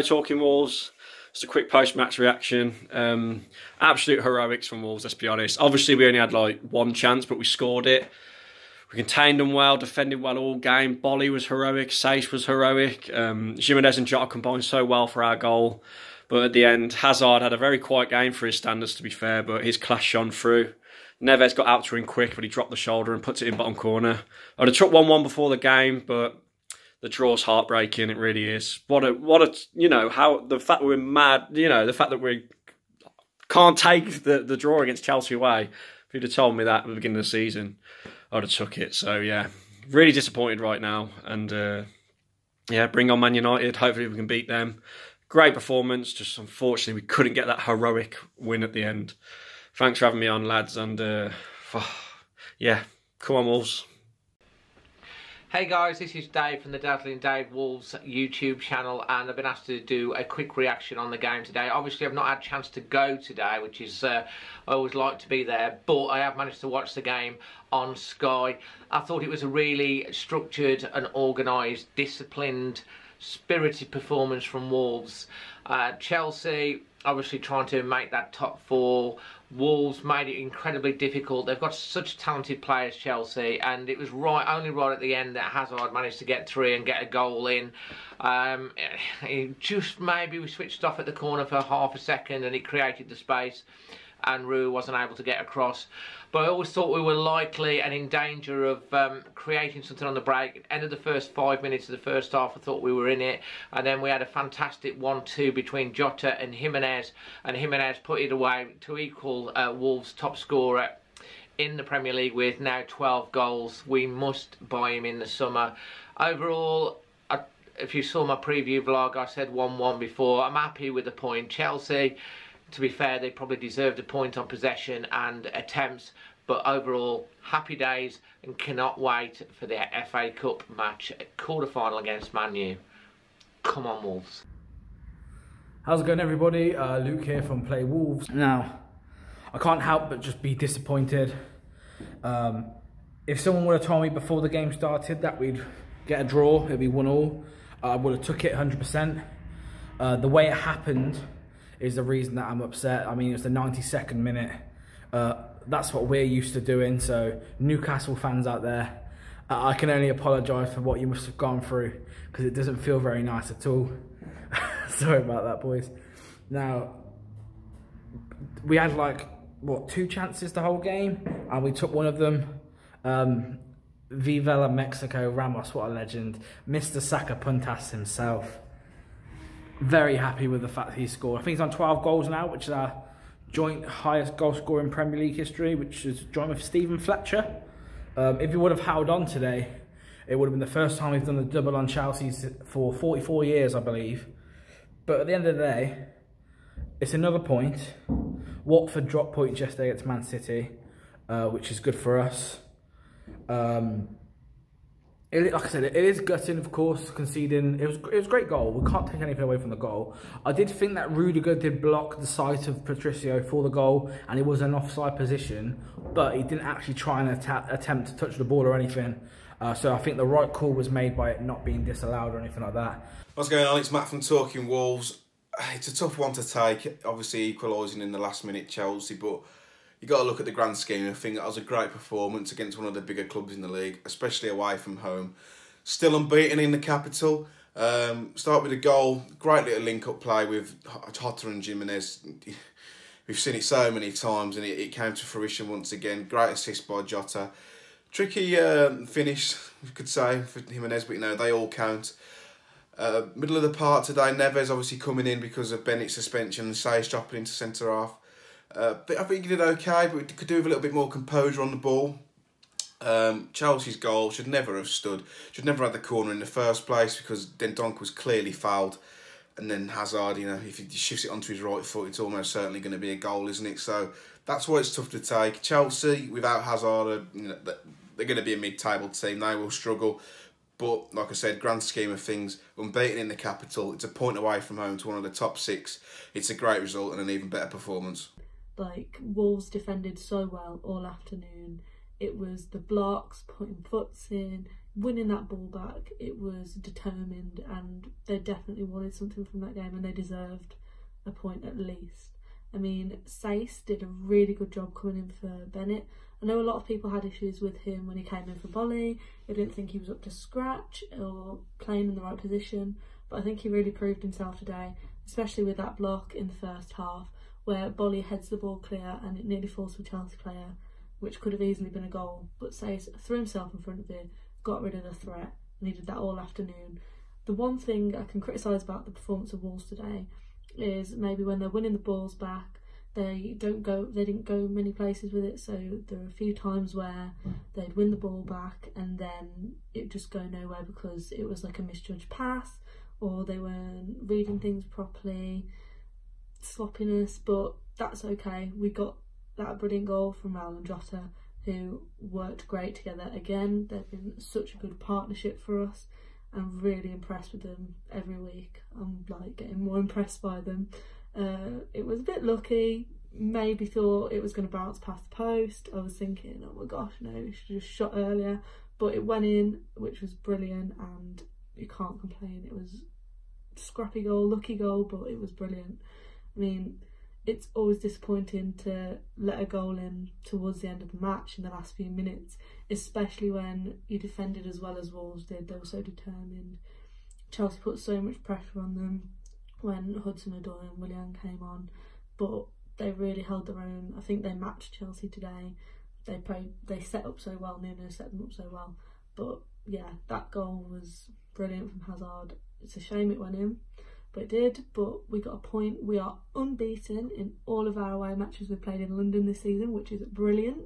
Talking Wolves. Just a quick post-match reaction. Absolute heroics from Wolves, let's be honest. Obviously, we only had like one chance, but we scored it. We contained them well, defended well all game. Bolly was heroic, Sace was heroic. Jimenez and Jota combined so well for our goal. But at the end, Hazard had a very quiet game for his standards, to be fair, but his class shone through. Neves got out to him quick, but he dropped the shoulder and puts it in bottom corner. I'd have took 1-1 before the game, but the draw's heartbreaking. It really is. What a you know, how the fact that we're mad, you know, the fact that we can't take the draw against Chelsea away. If you'd have told me that at the beginning of the season, I'd have took it. So yeah, really disappointed right now. And yeah, bring on Man United. Hopefully we can beat them. Great performance. Just unfortunately we couldn't get that heroic win at the end. Thanks for having me on, lads. And yeah, come on, Wolves. Hey guys, this is Dave from the Dazzling Dave Wolves YouTube channel, and I've been asked to do a quick reaction on the game today. Obviously I've not had a chance to go today, which is, I always like to be there, but I have managed to watch the game on Sky. I thought it was a really structured and organised, disciplined, spirited performance from Wolves. Chelsea obviously trying to make that top four. Wolves made it incredibly difficult. They've got such talented players, Chelsea, and it was only right at the end that Hazard managed to get through and get a goal in. Just maybe we switched off at the corner for half a second and it created the space, and Rue wasn't able to get across. But I always thought we were likely and in danger of creating something on the break. End of the first 5 minutes of the first half, I thought we were in it. And then we had a fantastic 1-2 between Jota and Jimenez put it away to equal Wolves' top scorer in the Premier League with now 12 goals. We must buy him in the summer. Overall, if you saw my preview vlog, I said 1-1 before. I'm happy with the point. Chelsea, to be fair, they probably deserved a point on possession and attempts, but overall, happy days, and cannot wait for the FA Cup match, quarter-final against Man U. Come on, Wolves. How's it going, everybody? Luke here from Play Wolves. Now, I can't help but just be disappointed. If someone would have told me before the game started that we'd get a draw, it'd be 1-1, I would have took it 100%. The way it happened is the reason that I'm upset. I mean, it's the 92nd minute. That's what we're used to doing. So Newcastle fans out there, I can only apologise for what you must have gone through, because it doesn't feel very nice at all. Sorry about that, boys. Now, we had like, what, 2 chances the whole game, and we took one of them. Viva la Mexico, Ramos, what a legend. Mr. Saka Puntas himself. Very happy with the fact that he scored. I think he's on 12 goals now, which is our joint highest goal scorer in Premier League history, which is joined with Stephen Fletcher. If he would have held on today, it would have been the first time we've done a double on Chelsea for 44 years, I believe. But at the end of the day, it's another point. Watford dropped points yesterday against Man City, which is good for us. Like I said, it is gutting, of course, conceding. It was a great goal. We can't take anything away from the goal. I did think that Rudiger did block the sight of Patricio for the goal, and he was in an offside position, but he didn't actually try and attempt to touch the ball or anything. So I think the right call was made by it not being disallowed or anything like that. What's going on? It's Matt from Talking Wolves. It's a tough one to take, obviously equalising in the last minute Chelsea, but you got to look at the grand scheme. I think that was a great performance against one of the bigger clubs in the league, especially away from home. Still unbeaten in the capital. Start with a goal. Great little link-up play with Jota and Jimenez. We've seen it so many times, and it came to fruition once again. Great assist by Jota. Tricky finish, you could say, for Jimenez, but you know, they all count. Middle of the park today, Neves obviously coming in because of Bennett's suspension and Sace dropping into centre-half. But I think he did okay, but we could do with a little bit more composure on the ball. Chelsea's goal should never have stood. Should never have had the corner in the first place, because Dendonk was clearly fouled. And then Hazard, you know, if he shifts it onto his right foot, it's almost certainly going to be a goal, isn't it? So that's why it's tough to take. Chelsea, without Hazard, you know, they're going to be a mid-table team. They will struggle. But, like I said, grand scheme of things, unbeaten in the capital. It's a point away from home to one of the top 6. It's a great result and an even better performance. Like, Wolves defended so well all afternoon. It was the blocks, putting foots in, winning that ball back, it was determined, and they definitely wanted something from that game, and they deserved a point at least. I mean, Saïss did a really good job coming in for Bennett. I know a lot of people had issues with him when he came in for Boly. They didn't think he was up to scratch or playing in the right position, but I think he really proved himself today, especially with that block in the first half where Boly heads the ball clear and it nearly falls to a Chelsea player, which could have easily been a goal, but Saïss threw himself in front of it, got rid of the threat, and he did that all afternoon. The one thing I can criticise about the performance of Wolves today is maybe when they're winning the balls back, they didn't go many places with it, so there were a few times where they'd win the ball back and then it'd just go nowhere because it was like a misjudged pass or they weren't reading things properly, sloppiness, but that's okay. We got that brilliant goal from Raul and Jota, who worked great together again. They've been such a good partnership for us. I'm really impressed with them every week. I'm like getting more impressed by them. It was a bit lucky, maybe thought it was going to bounce past the post. I was thinking, oh my gosh, no, we should have just shot earlier, but it went in, which was brilliant, and you can't complain. It was a scrappy goal, lucky goal, but it was brilliant. I mean, it's always disappointing to let a goal in towards the end of the match in the last few minutes, especially when you defended as well as Wolves did. They were so determined. Chelsea put so much pressure on them when Hudson-Odoi and Willian came on, but they really held their own. I think they matched Chelsea today. They set up so well, Nuno set them up so well. But yeah, that goal was brilliant from Hazard. It's a shame it went in, but it did. But we got a point. We are unbeaten in all of our away matches we've played in London this season, which is brilliant.